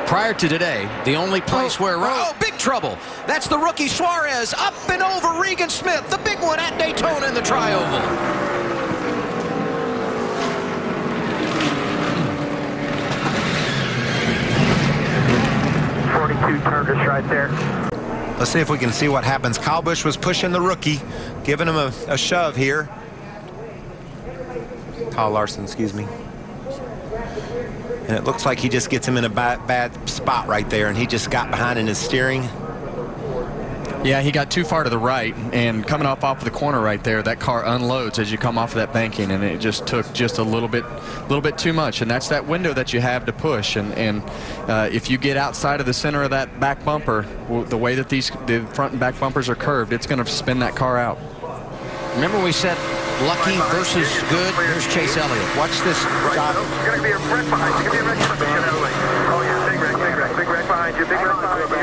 Prior to today, the only place where... Oh, big trouble. That's the rookie Suarez up and over Regan Smith, the big one at Daytona in the Tri-Oval. Turners right there. Let's see if we can see what happens. Kyle Busch was pushing the rookie, giving him a shove here. Kyle Larson, excuse me. And it looks like he just gets him in a bad spot right there, and he just got behind in his steering. Yeah, he got too far to the right, and coming off of the corner right there, that car unloads as you come off of that banking, and it just took just a little bit too much. And that's that window that you have to push. And if you get outside of the center of that back bumper, the way that the front and back bumpers are curved, it's going to spin that car out. Remember we said lucky versus good? Here's Chase Elliott. Watch this. It's going to be a wreck behind you. It's going to be a wreck behind you. Oh, yeah, big wreck behind you. Big wreck behind you.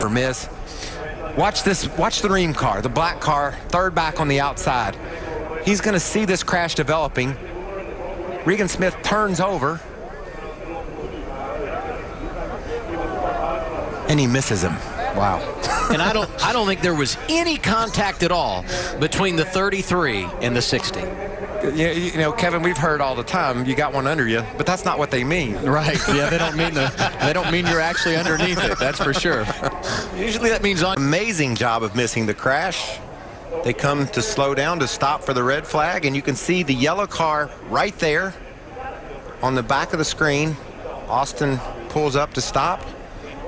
Or miss. Watch this. Watch the Ream car, the black car, third back on the outside. He's going to see this crash developing. Regan Smith turns over, and he misses him. Wow. And I don't think there was any contact at all between the 33 and the 60. Yeah, you know, Kevin, we've heard all the time you got one under you, but that's not what they mean. Right. Yeah, they don't mean you're actually underneath it. That's for sure. Usually that means on. Amazing job of missing the crash. They come to slow down to stop for the red flag, and you can see the yellow car right there on the back of the screen. Austin pulls up to stop.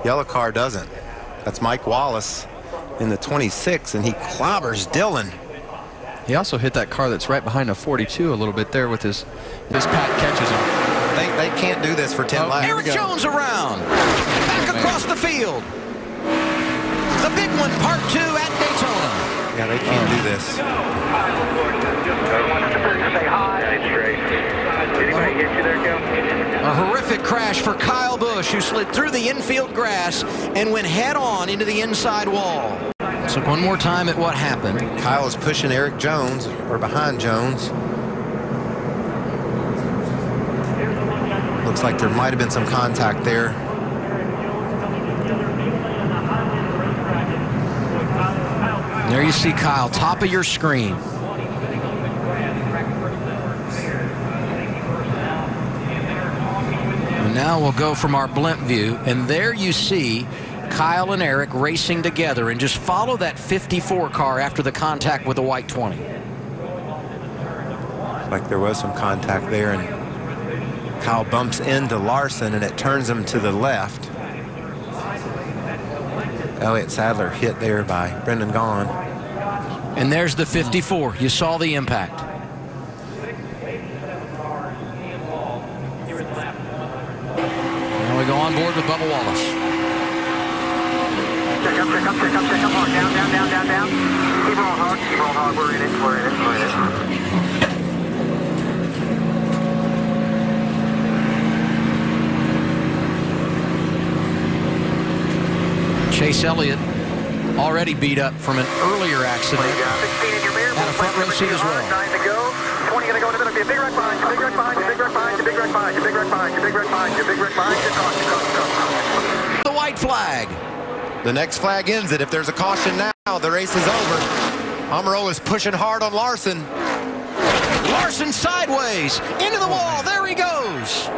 Yellow car doesn't. That's Mike Wallace in the 26, and he clobbers Dillon. He also hit that car that's right behind a 42 a little bit there with his Pat catches him. They can't do this for 10 laps. Eric Jones around. Back across the field. The big one, part 2 at Daytona. Yeah, they can't do this. A horrific crash for Kyle Busch, who slid through the infield grass and went head-on into the inside wall. Let's look one more time at what happened. Kyle is pushing Eric Jones, or behind Jones. Looks like there might have been some contact there. There you see Kyle, top of your screen. And now we'll go from our blimp view, and there you see Kyle and Eric racing together, and just follow that 54 car after the contact with the white 20. Like there was some contact there, and Kyle bumps into Larson, and it turns him to the left. Elliott Sadler hit there by Brendan Gaughan. And there's the 54. You saw the impact. Now we go on board with Bubba Wallace. Check up, come on, down. Keep rolling hard, we're in it. Chase Elliott already beat up from an earlier accident. Had a front row seat as well. 9 to go. 20 going to go in the middle. Be a big wreck behind you, big wreck behind you, big wreck behind you, big wreck behind you, big wreck behind you, big wreck behind you, big wreck behind you. Come. The white flag. The next flag ends it. If there's a caution now, the race is over. Almirola is pushing hard on Larson. Larson sideways into the wall. There he goes.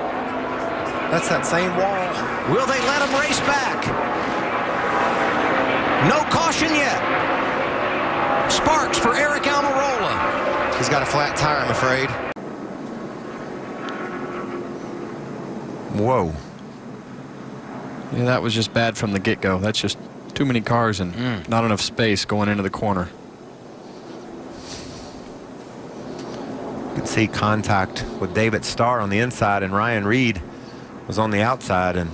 That's that same wall. Will they let him race back? No caution yet. Sparks for Eric Almirola. He's got a flat tire, I'm afraid. Whoa. Yeah, that was just bad from the get-go. That's just too many cars and not enough space going into the corner. You can see contact with David Starr on the inside, and Ryan Reed was on the outside. And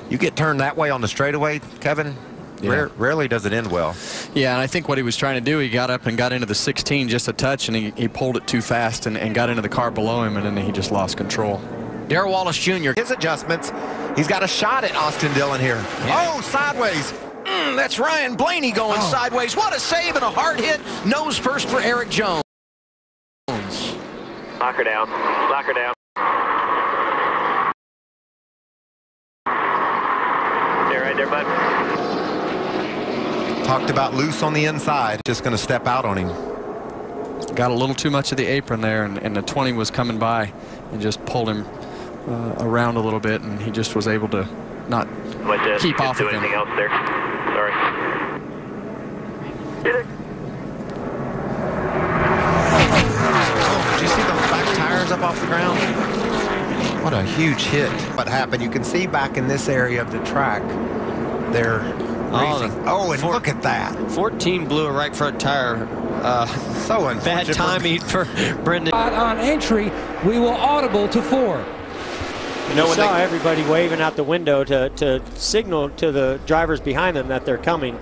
you get turned that way on the straightaway, Kevin, rarely does it end well. Yeah, and I think what he was trying to do, he got up and got into the 16 just a touch, and he pulled it too fast and got into the car below him, and then he just lost control. Darrell Wallace Jr. His adjustments. He's got a shot at Austin Dillon here. Yeah. Oh, sideways. That's Ryan Blaney going sideways. What a save and a hard hit. Nose first for Eric Jones. Lock her down. right there, bud. Talked about loose on the inside. Just going to step out on him. Got a little too much of the apron there, and the 20 was coming by and just pulled him around a little bit, and he just was able to not keep off of him. Anything else there? Sorry. Oh, did you see those back tires up off the ground? What a huge hit. What happened? You can see back in this area of the track, they're racing. Oh, and look at that. 14 blew a right front tire. So unfortunate. Bad timing for Brendan. On entry, we will audible to 4. You know, when saw everybody waving out the window to signal to the drivers behind them that they're coming.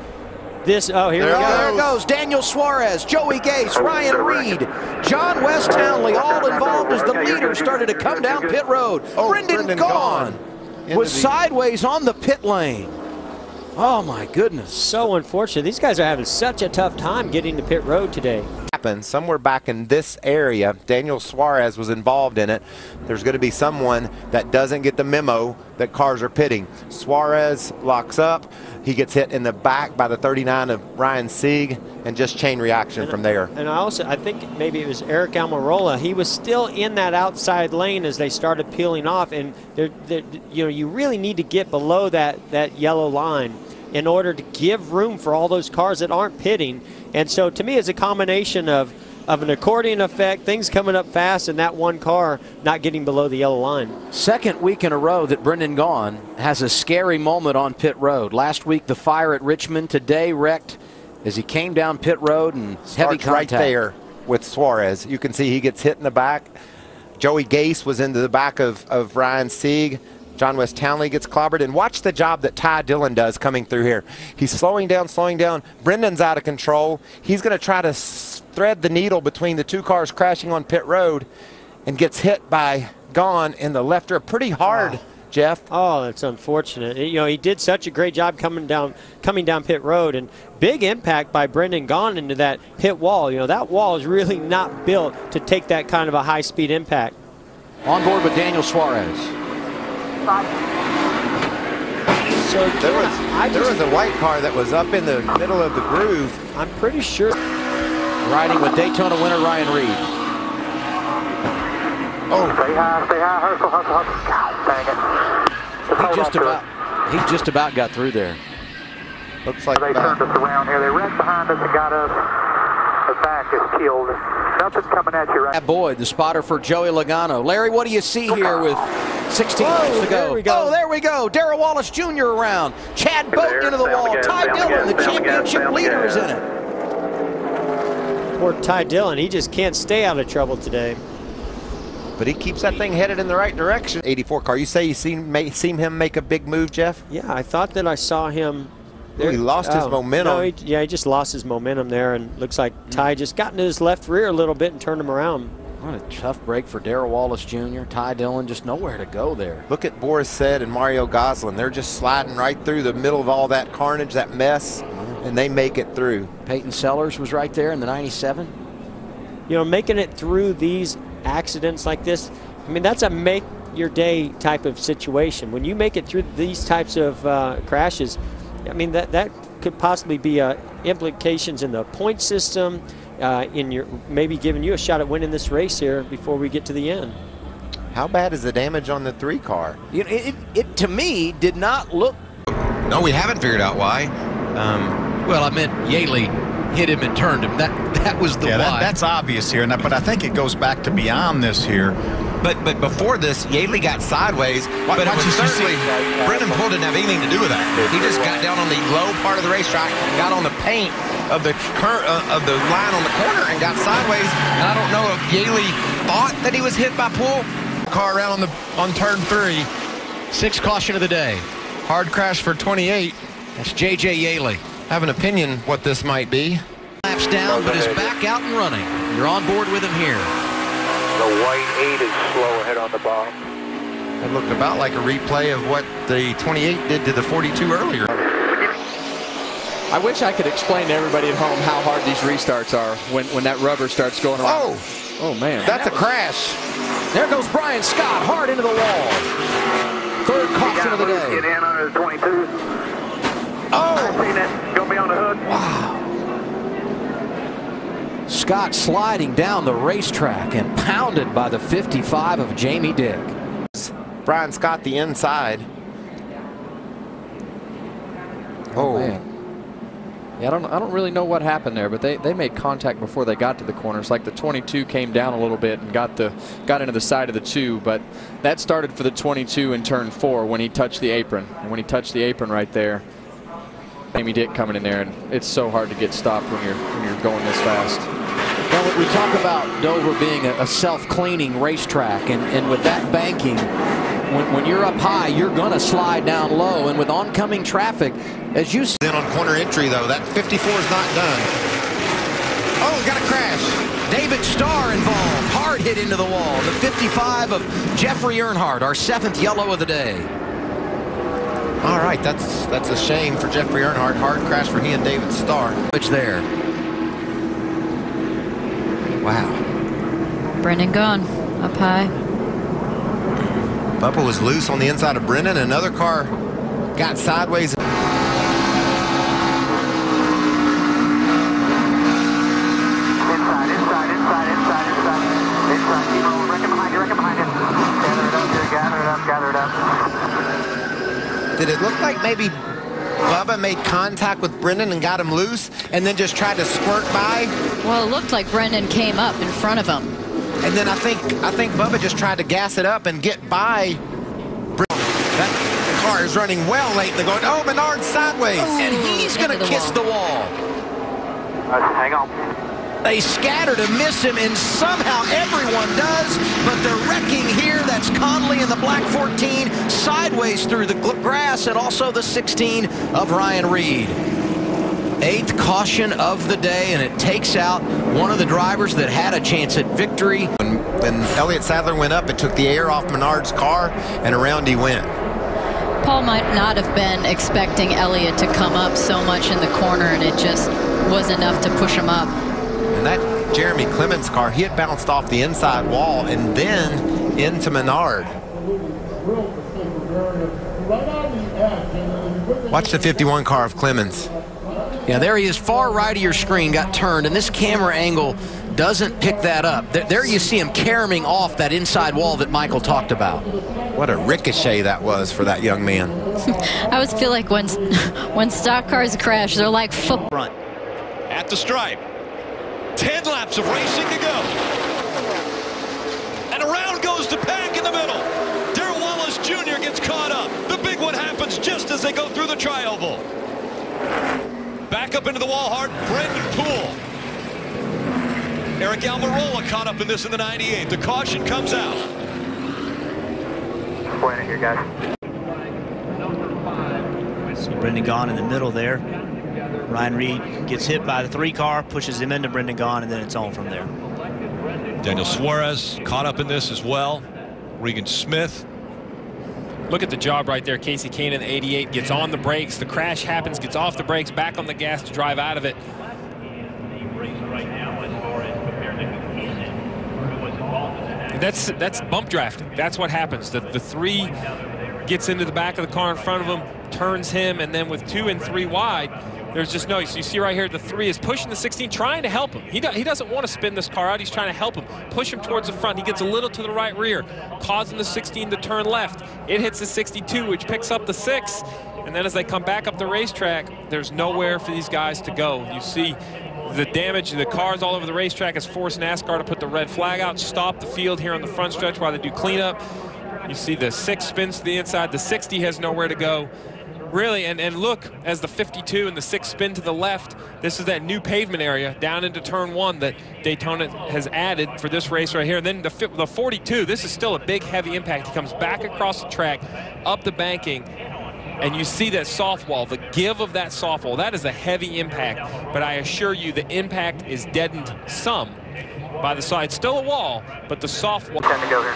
This, oh, here we go. There it goes. Daniel Suarez, Joey Gase, Ryan Reed, John West Townley, all involved as the leaders started to come down pit road. Brendan Gaughan was sideways on the pit lane. Oh, my goodness. So unfortunate. These guys are having such a tough time getting to pit road today. Somewhere back in this area, Daniel Suarez was involved in it. There's going to be someone that doesn't get the memo that cars are pitting. Suarez locks up. He gets hit in the back by the 39 of Ryan Sieg, and just chain reaction from there. And I think maybe it was Eric Almirola. He was still in that outside lane as they started peeling off, and you know, you really need to get below that yellow line in order to give room for all those cars that aren't pitting. And so to me, it's a combination of an accordion effect, things coming up fast, and that one car not getting below the yellow line. Second week in a row that Brendan Gaughan has a scary moment on pit road. Last week, the fire at Richmond. Today, wrecked as he came down pit road and heavy contact. Right there with Suarez. You can see he gets hit in the back. Joey Gase was into the back of Ryan Sieg. John West Townley gets clobbered. And watch the job that Ty Dillon does coming through here. He's slowing down, slowing down. Brendan's out of control. He's going to try to thread the needle between the two cars crashing on pit road, and gets hit by Gaughan in the left rear pretty hard, Jeff. Oh, that's unfortunate. You know, he did such a great job coming down pit road, and big impact by Brendan Gaughan into that pit wall. You know, that wall is really not built to take that kind of a high-speed impact. On board with Daniel Suarez. So there was a white car that was up in the middle of the groove. I'm pretty sure. Riding with Daytona winner Ryan Reed. Oh, stay high, hustle, hustle, hustle. Dang it. He just about got through there. Looks like they turned us around here. They wrecked behind us and got us. The back is killed. Nothing's coming at you right. Boyd, the spotter for Joey Logano. Larry, what do you see here with 16 laps to go? There we go. Oh, there we go. Darrell Wallace Jr. around. Chad Boat into the wall. Ty Dillon, the championship leader, is in it. Poor Ty Dillon, he just can't stay out of trouble today. But he keeps that thing headed in the right direction. 84 car. You say you seen him make a big move, Jeff? Yeah, I thought that I saw him. Ooh, he lost his momentum. No, he just lost his momentum there, and looks like Ty just got into his left rear a little bit and turned him around. What a tough break for Darrell Wallace Jr. Ty Dillon, just nowhere to go there. Look at Boris Said and Mario Gosselin. They're just sliding right through the middle of all that carnage, that mess, and they make it through. Peyton Sellers was right there in the 97. You know, making it through these accidents like this, I mean, that's a make your day type of situation. When you make it through these types of crashes, I mean, that could possibly be implications in the point system, in your maybe giving you a shot at winning this race here before we get to the end. How bad is the damage on the 3 car? You know, it to me did not look. No, we haven't figured out why. Well, I meant Yaley hit him and turned him. That was the why. That's obvious here. But I think it goes back to beyond this here. But before this, Yaley got sideways. But it was certainly Brendan Poole didn't have anything to do with that. He just got down on the low part of the racetrack, got on the paint of the line on the corner, and got sideways. And I don't know if Yaley thought that he was hit by Poole. Car around on turn 3. 6th caution of the day. Hard crash for 28. That's J.J. Yaley. Have an opinion what this might be. Laps down, but is back out and running. You're on board with him here. The white 8 is slow ahead on the bottom. It looked about like a replay of what the 28 did to the 42 earlier. I wish I could explain to everybody at home how hard these restarts are when that rubber starts going around. Oh man. That's a crash. There goes Brian Scott hard into the wall. 3rd caution of the day. Get in under the 22. Scott sliding down the racetrack and pounded by the 55 of Jamie Dick. Brian Scott the inside. Oh man. Yeah, I don't really know what happened there, but they made contact before they got to the corners. Like the 22 came down a little bit and got into the side of the 2, but that started for the 22 in turn 4 when he touched the apron. And when he touched the apron right there, Jamie Dick coming in there, and it's so hard to get stopped when you're going this fast. Well, we talk about Dover being a self-cleaning racetrack, and with that banking, when you're up high, you're going to slide down low, and with oncoming traffic, as you see. Then on corner entry, though, that 54 is not done. Oh, got a crash. David Starr involved. Hard hit into the wall. The 55 of Jeffrey Earnhardt, our 7th yellow of the day. All right, that's a shame for Jeffrey Earnhardt. Hard crash for he and David Starr. It's there. Wow. Brendan gone up high. Bubba was loose on the inside of Brendan. Another car got sideways. Inside. Keep rolling. Reckon behind you. Gather it up. Did it look like maybe Bubba made contact with Brendan and got him loose and then just tried to squirt by? Well, it looked like Brendan came up in front of him. And then I think Bubba just tried to gas it up and get by Brendan. That car is running well late. They're going, oh, Menard sideways. And he's going to kiss the wall. Hang on. They scatter to miss him, and somehow everyone does, but they're wrecking here. That's Conley in the black 14, sideways through the grass, and also the 16 of Ryan Reed. 8th caution of the day, and it takes out one of the drivers that had a chance at victory. When Elliott Sadler went up, it took the air off Menard's car, and around he went. Paul might not have been expecting Elliott to come up so much in the corner, and it just was enough to push him up. And that Jeremy Clements car, he had bounced off the inside wall and then into Menard. Watch the 51 car of Clements. Yeah, there he is, far right of your screen, got turned, and this camera angle doesn't pick that up. There you see him caroming off that inside wall that Michael talked about. What a ricochet that was for that young man. I always feel like when stock cars crash, they're like foot front. At the stripe. 10 laps of racing to go. And around goes the pack in the middle. Darrell Wallace Jr. gets caught up. The big one happens just as they go through the tri-oval. Back up into the wall hard, Brendan Poole. Eric Almirola caught up in this in the 98. The caution comes out. Pointing here, guys. So Brendan Gaughan in the middle there. Ryan Reed gets hit by the 3 car, pushes him into Brendan Gaughan, and then it's on from there. Daniel Suarez caught up in this as well. Regan Smith. Look at the job right there. Casey Kane in the 88 gets on the brakes. The crash happens, gets off the brakes, back on the gas to drive out of it. That's bump drafting. That's what happens. The 3 gets into the back of the car in front of him, turns him, and then with 2 and 3 wide, there's just no. So you see right here, the 3 is pushing the 16, trying to help him. He doesn't want to spin this car out. He's trying to help him, push him towards the front. He gets a little to the right rear, causing the 16 to turn left. It hits the 62, which picks up the 6. And then as they come back up the racetrack, there's nowhere for these guys to go. You see the damage, the cars all over the racetrack has forced NASCAR to put the red flag out, stop the field here on the front stretch while they do cleanup. You see the 6 spins to the inside. The 60 has nowhere to go. Really, and look, as the 52 and the 6 spin to the left, this is that new pavement area down into turn 1 that Daytona has added for this race right here. And then the 42, this is still a big, heavy impact. He comes back across the track, up the banking, and you see that soft wall, the give of that soft wall. That is a heavy impact, but I assure you the impact is deadened some by the side. Still a wall, but the soft wall. Time to go here.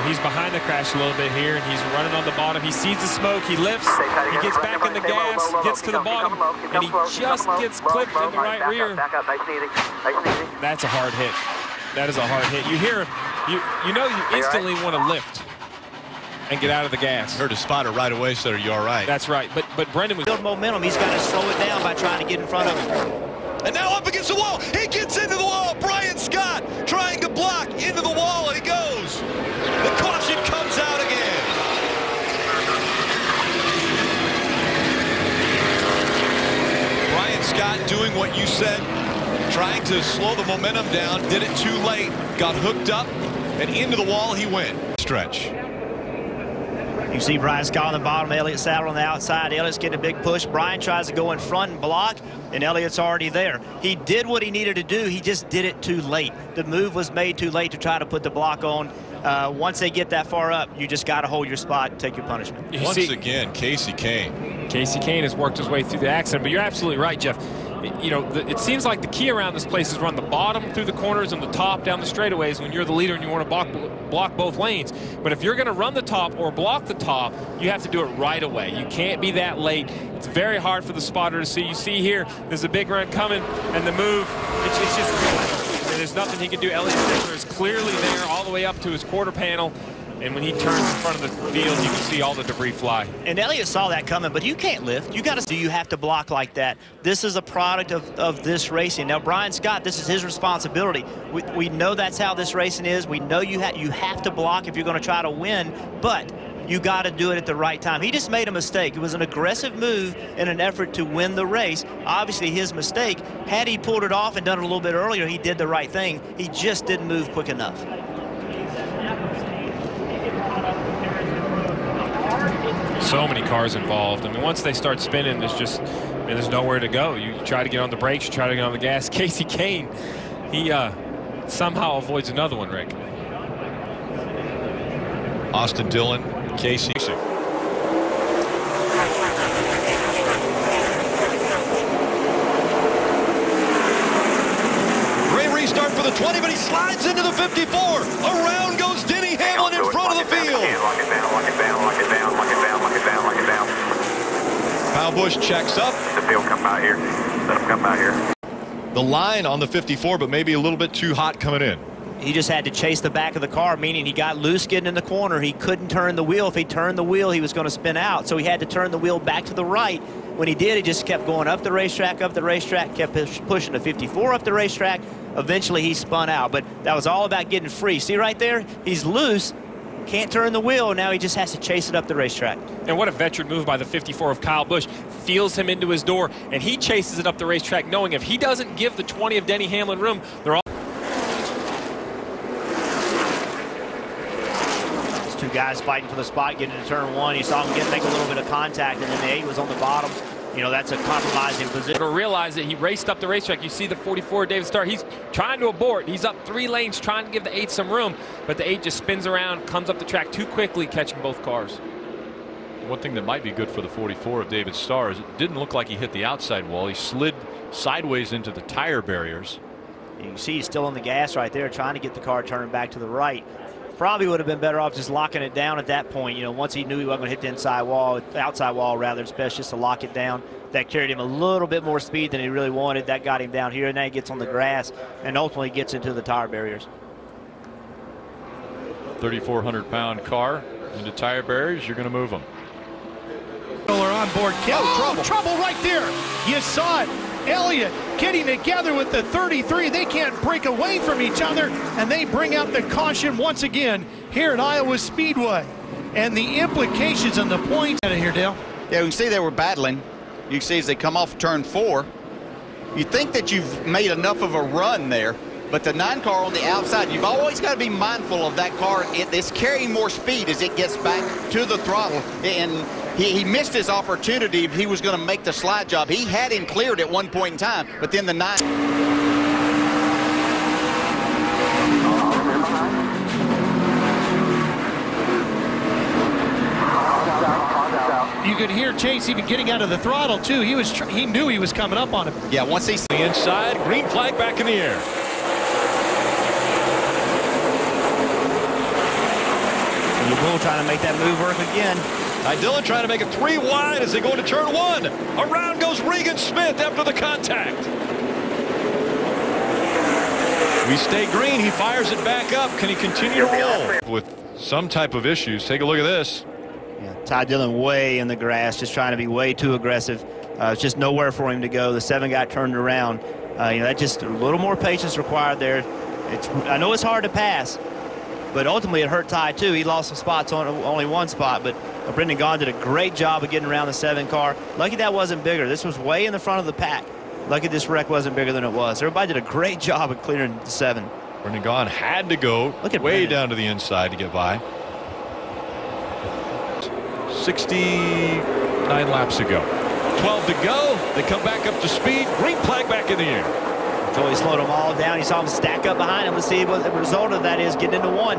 He's behind the crash a little bit here, and he's running on the bottom. He sees the smoke, he lifts, he gets back in the gas, gets to the bottom, and he just gets clipped in the right rear. That's a hard hit. That is a hard hit. You hear him, you know you instantly want to lift and get out of the gas. Heard a spotter right away, so you're all right. That's right, but Brendan was... Build momentum, he's got to slow it down by trying to get in front of him. And now up against the wall, he gets into the wall, what you said, trying to slow the momentum down, did it too late, got hooked up, and into the wall he went. Stretch. You see Brian Scott on the bottom, Elliott Saddle on the outside. Elliott's getting a big push. Brian tries to go in front and block, and Elliott's already there. He did what he needed to do. He just did it too late. The move was made too late to try to put the block on. Once they get that far up, you just got to hold your spot and take your punishment. Once again, Casey Kane. Casey Kane has worked his way through the accident, but you're absolutely right, Jeff. You know, it seems like the key around this place is run the bottom through the corners and the top down the straightaways when you're the leader and you want to block both lanes. But if you're going to run the top or block the top, you have to do it right away. You can't be that late. It's very hard for the spotter to see. You see here, there's a big run coming, and the move, it's just, there's nothing he can do. Elliott Saddler is clearly there all the way up to his quarter panel. And when he turns in front of the field, you can see all the debris fly. And Elliott saw that coming, but you can't lift. You got to do. You have to block like that. This is a product of this racing. Now, Brian Scott, this is his responsibility. We know that's how this racing is. We know you have to block if you're going to try to win, but you got to do it at the right time. He just made a mistake. It was an aggressive move in an effort to win the race. Obviously, his mistake. Had he pulled it off and done it a little bit earlier, he did the right thing. He just didn't move quick enough. So many cars involved. I mean, once they start spinning, there's nowhere to go. You try to get on the brakes, you try to get on the gas. Casey Kane, he somehow avoids another one, Rick. Austin Dillon, Casey. Great restart for the 20, but he slides into the 54. Around goes Denny Hamlin in front of the field. Kyle Busch checks up. The field come by here. Let him come by here. The line on the 54, but maybe a little bit too hot coming in. He just had to chase the back of the car, meaning he got loose getting in the corner. He couldn't turn the wheel. If he turned the wheel, he was going to spin out. So he had to turn the wheel back to the right. When he did, he just kept going up the racetrack, kept pushing the 54 up the racetrack. Eventually, he spun out. But that was all about getting free. See right there? He's loose. Can't turn the wheel. Now he just has to chase it up the racetrack. And what a veteran move by the 54 of Kyle Busch. Feels him into his door, and he chases it up the racetrack, knowing if he doesn't give the 20 of Denny Hamlin room, they're all... These two guys fighting for the spot, getting into turn one. You saw him make a little bit of contact, and then the 8 was on the bottom. You know, that's a compromising position. To realize that he raced up the racetrack. You see the 44 David Starr. He's trying to abort. He's up 3 lanes trying to give the 8 some room, but the 8 just spins around, comes up the track too quickly, catching both cars. One thing that might be good for the 44 of David Starr is it didn't look like he hit the outside wall. He slid sideways into the tire barriers. You can see he's still on the gas right there, trying to get the car turning back to the right. Probably would have been better off just locking it down at that point. You know, once he knew he wasn't going to hit the outside wall rather, it's best just to lock it down. That carried him a little bit more speed than he really wanted. That got him down here, and now he gets on the grass and ultimately gets into the tire barriers. 3,400-pound car into tire barriers. You're going to move them. On board. Trouble right there. You saw it. Elliott getting together with the 33. They can't break away from each other, and they bring out the caution once again here at Iowa Speedway. And the implications and the points out of here, Dale. Yeah, we can see they were battling. You can see as they come off turn 4. You think that you've made enough of a run there, but the 9 car on the outside, you've always got to be mindful of that car. It's carrying more speed as it gets back to the throttle, and he missed his opportunity if he was going to make the slide job. He had him cleared at one point in time, but then the 9. You could hear Chase even getting out of the throttle too. He knew he was coming up on him. Yeah, once he's the inside, green flag back in the air. Bull trying to make that move work again. Dillon trying to make it 3 wide as they go into turn 1. Around goes Regan Smith after the contact. We stay green. He fires it back up. Can he continue to roll? With some type of issues. Take a look at this. Yeah, Ty Dillon way in the grass, just trying to be way too aggressive. It's just nowhere for him to go. The 7 got turned around. You know, that just a little more patience required there. I know it's hard to pass, but ultimately it hurt Ty too. He lost some spots on only 1 spot, but Brendan Gaughan did a great job of getting around the 7 car. Lucky that wasn't bigger. This was way in the front of the pack. Lucky this wreck wasn't bigger than it was. Everybody did a great job of clearing the 7. Brendan Gaughan had to go way down to the inside to get by. 69 laps ago. 12 to go. They come back up to speed. Green flag back in the air. Joey slowed them all down. He saw them stack up behind him. Let's see what the result of that is, getting into 1.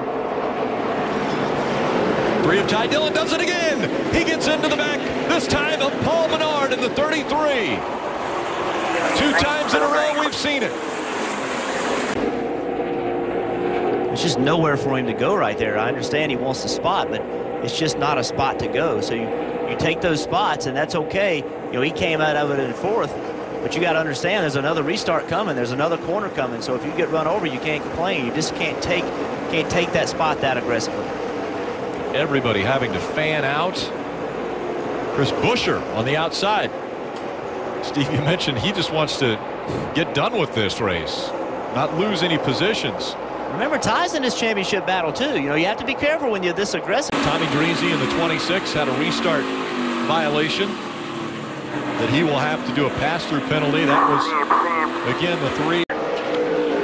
3 of Ty Dillon does it again. He gets into the back, this time of Paul Menard in the 33. 2 times in a row we've seen it. There's just nowhere for him to go right there. I understand he wants the spot, but it's just not a spot to go. So you take those spots, and that's okay. You know, he came out of it in 4th, but you got to understand there's another restart coming. There's another corner coming. So if you get run over, you can't complain. You just can't take that spot that aggressively. Everybody having to fan out. Chris Buescher on the outside. Steve, you mentioned he just wants to get done with this race, not lose any positions. Remember, Ty's in this championship battle too. You know, you have to be careful when you're this aggressive. Tommy Greasy in the 26 had a restart violation that he will have to do a pass-through penalty. That was, again, the 3.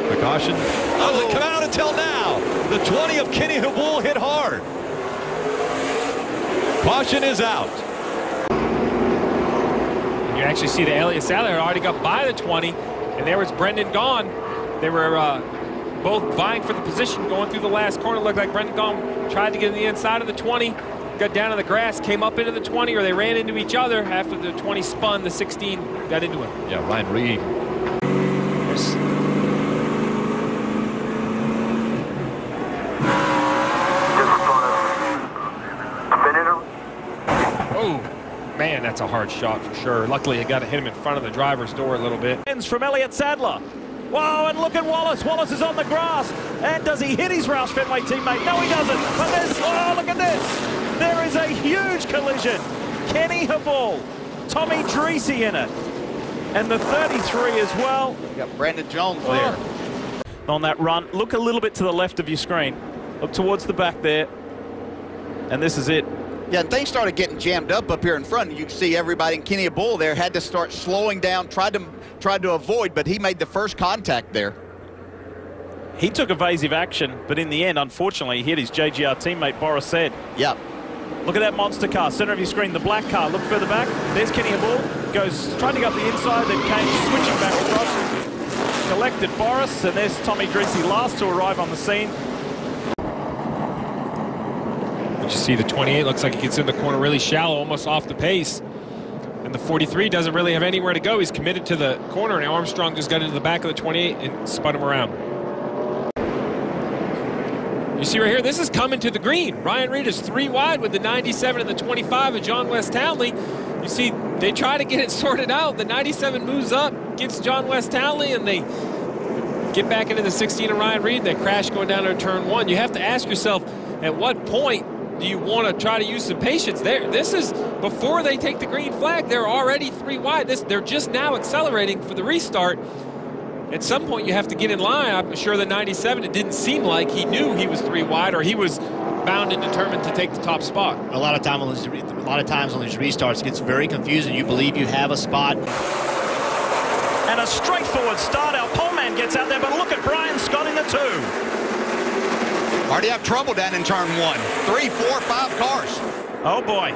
Precaution. Doesn't come out until now. The 20 of Kenny Habul hit hard. Caution is out. You actually see the Elliott Sadler already got by the 20, and there was Brendan Gaughan. They were both vying for the position going through the last corner. Looked like Brendan Gaughan tried to get in the inside of the 20, got down to the grass, came up into the 20, or they ran into each other. After the 20 spun, the 16 got into him. Yeah, Ryan Reed. Oh, man, that's a hard shot for sure. Luckily, it got to hit him in front of the driver's door a little bit. From Elliott Sadler. Whoa, and look at Wallace. Wallace is on the grass. And does he hit his Roush Fenway teammate? No, he doesn't. But there's, oh, look at this. There is a huge collision. Kenny Habul, Tommy Dreesy in it. And the 33 as well. You got Brandon Jones there. On that run, look a little bit to the left of your screen. Look towards the back there. And this is it. Yeah, and things started getting jammed up here in front. You can see everybody, and Kenny Habul there had to start slowing down, tried to avoid, but he made the first contact there. He took evasive action, but in the end, unfortunately, he hit his JGR teammate, Boris Said. Yeah. Look at that monster car, center of your screen, the black car. Look further back. There's Kenny Habul. Trying to go up the inside, then came switching back across. Collected Boris, and there's Tommy Dreesy last to arrive on the scene. But you see the 28 looks like he gets in the corner really shallow, almost off the pace. And the 43 doesn't really have anywhere to go. He's committed to the corner, and Armstrong just got into the back of the 28 and spun him around. You see right here, this is coming to the green. Ryan Reed is 3 wide with the 97 and the 25 of John West Townley. You see, they try to get it sorted out. The 97 moves up, gets John West Townley, and they get back into the 16 of Ryan Reed. They crash going down to turn 1. You have to ask yourself, at what point do you want to try to use some patience there? This is before they take the green flag. They're already 3 wide. They're just now accelerating for the restart. At some point, you have to get in line. I'm sure the 97, it didn't seem like he knew he was 3 wide, or he was bound and determined to take the top spot. A lot of times on these restarts, it gets very confusing. You believe you have a spot. And a straightforward start. Our pole man gets out there, but look at Brian Scott in the 2. Already have trouble down in turn 1. 3, 4, 5 cars. Oh boy.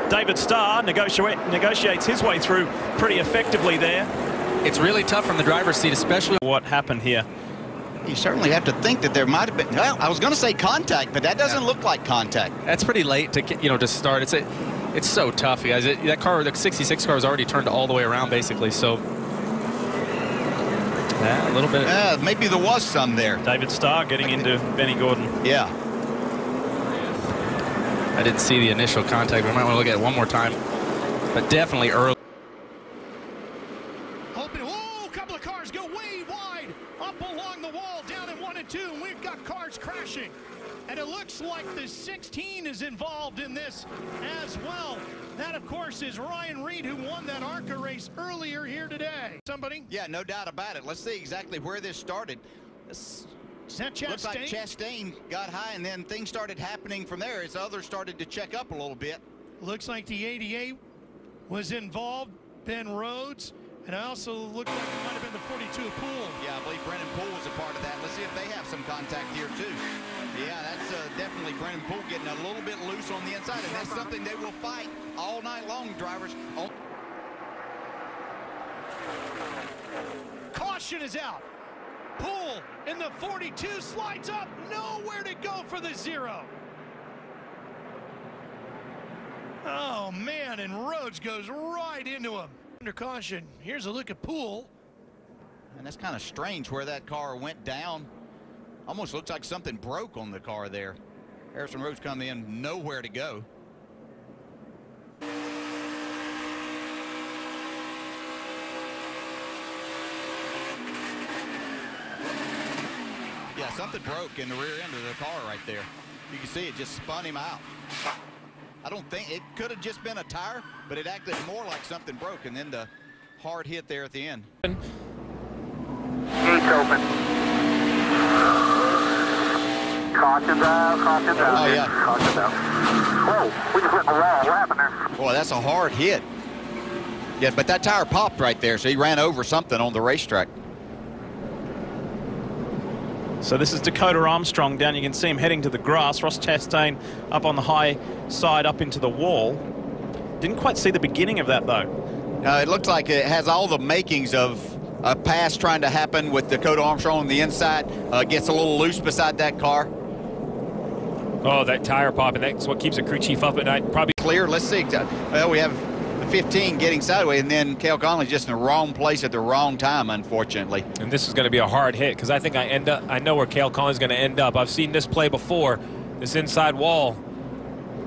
David Starr negotiates his way through pretty effectively there. It's really tough from the driver's seat, especially what happened here. You certainly have to think that there might have been, well, I was going to say contact, but that doesn't look like contact. That's pretty late to to start. It's so tough, guys. That car, the 66 car, was already turned all the way around basically. So yeah, a little bit. Yeah, maybe there was some there. David Starr getting into Benny Gordon. Yeah. I didn't see the initial contact. We might want to look at it one more time, but definitely early. Oh, a couple of cars go way wide up along the wall, down in 1 and 2, and we've got cars crashing. And it looks like the 16 is involved in this as well. That, of course, is Ryan Reed, who won that ARCA race earlier here today. Somebody? Yeah, no doubt about it. Let's see exactly where this started. Is that Chastain? Looks like Chastain got high, and then things started happening from there as others started to check up a little bit. Looks like the 88 was involved. Ben Rhodes And I also looked like it might have been the 42 Poole. Yeah, I believe Brennan Poole was a part of that. Let's see if they have some contact here, too. Yeah, that's definitely Brennan Poole getting a little bit loose on the inside, and that's something they will fight all night long, drivers. Caution is out. Poole in the 42 slides up, nowhere to go for the 0. Oh, man, and Rhodes goes right into him. Under caution, here's a look at Poole. And that's kind of strange where that car went down. Almost looks like something broke on the car there. Harrison Rhodes come in, nowhere to go. Yeah, something broke in the rear end of the car right there. You can see it just spun him out. I don't think it could have just been a tire, but it acted more like something broke, and then the hard hit there at the end. Gates open. Caution's out, caution's out. Oh, yeah. Caution's out. Whoa, we just hit the wall. What happened there? Boy, that's a hard hit. Yeah, but that tire popped right there, so he ran over something on the racetrack. So this is Dakota Armstrong down. You can see him heading to the grass. Ross Chastain up on the high side up into the wall. Didn't quite see the beginning of that, though. It looks like it has all the makings of a pass trying to happen with Dakota Armstrong on the inside. Gets a little loose beside that car. Oh, that tire popping. That's what keeps a crew chief up at night. Probably clear. Let's see. Well, we have the 15 getting sideways, and then Cale Conley's just in the wrong place at the wrong time, unfortunately. And this is going to be a hard hit because I think I know where Cale Conley's going to end up. I've seen this play before. This inside wall.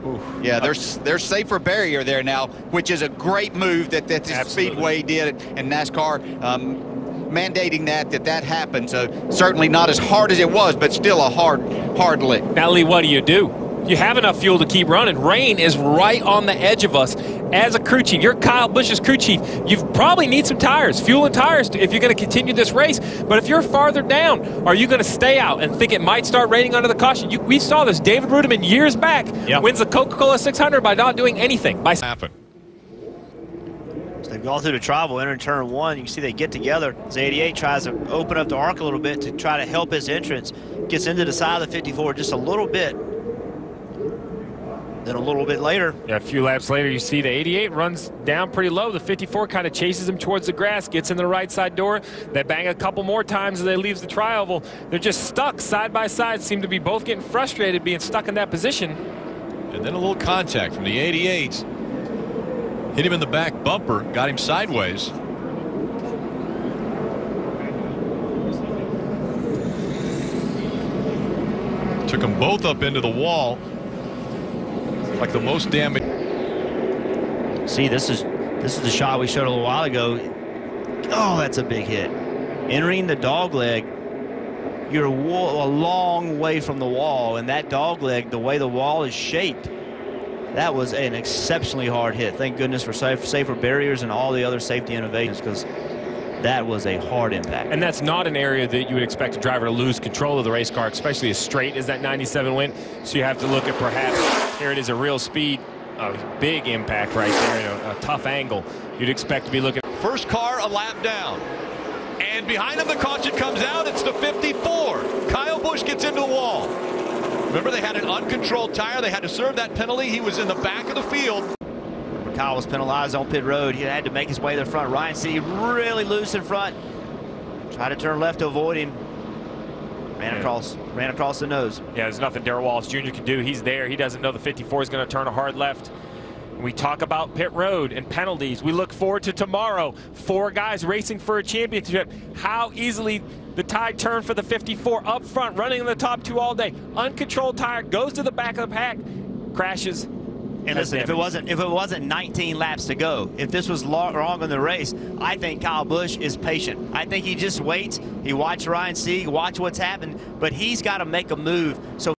Oof. Yeah, there's safer barrier there now, which is a great move that the Speedway did and NASCAR mandating that happened. So certainly not as hard as it was, but still a hard lick. Now, Lee, what do? You have enough fuel to keep running. Rain is right on the edge of us. As a crew chief, you're Kyle Busch's crew chief. You probably need some tires, fuel and tires, if you're going to continue this race. But if you're farther down, are you going to stay out and think it might start raining under the caution? We saw this. David Rudiman years back wins the Coca-Cola 600 by not doing anything. Happen. So they've gone through the travel, entering turn 1. You can see they get together. As 88 tries to open up the arc a little bit to try to help his entrance. Gets into the side of the 54 just a little bit. Then a little bit later. Yeah, a few laps later, you see the 88 runs down pretty low. The 54 kind of chases him towards the grass, gets in the right side door. They bang a couple more times as they leave the tri-oval. They're just stuck side by side, seem to be both getting frustrated being stuck in that position. And then a little contact from the 88. Hit him in the back bumper, got him sideways. Took them both up into the wall. Like the most damage. See, this is the shot we showed a little while ago. Oh, that's a big hit. Entering the dog leg, you're a long way from the wall, and that dog leg, the way the wall is shaped, that was an exceptionally hard hit. Thank goodness for safer barriers and all the other safety innovations, because that was a hard impact. And that's not an area that you would expect a driver to lose control of the race car, especially as straight as that 97 went. So you have to look at perhaps, here it is, a real speed, a big impact right there, a tough angle. You'd expect to be looking. First car a lap down. And behind him the caution comes out. It's the 54. Kyle Busch gets into the wall. Remember, they had an uncontrolled tire. They had to serve that penalty. He was in the back of the field. Kyle was penalized on pit road. He had to make his way to the front. Ryan Sieg really loose in front. Tried to turn left to avoid him. Ran across the nose. Yeah, there's nothing Darrell Wallace Jr. can do. He's there. He doesn't know the 54 is going to turn a hard left. We talk about pit road and penalties. We look forward to tomorrow. 4 guys racing for a championship. How easily the tide turned for the 54 up front, running in the top 2 all day. Uncontrolled tire goes to the back of the pack, crashes. And listen, if it wasn't 19 laps to go, if this was wrong in the race, I think Kyle Busch is patient. I think he just waits. He watched Ryan Sieg, watch what's happened, but he's got to make a move. So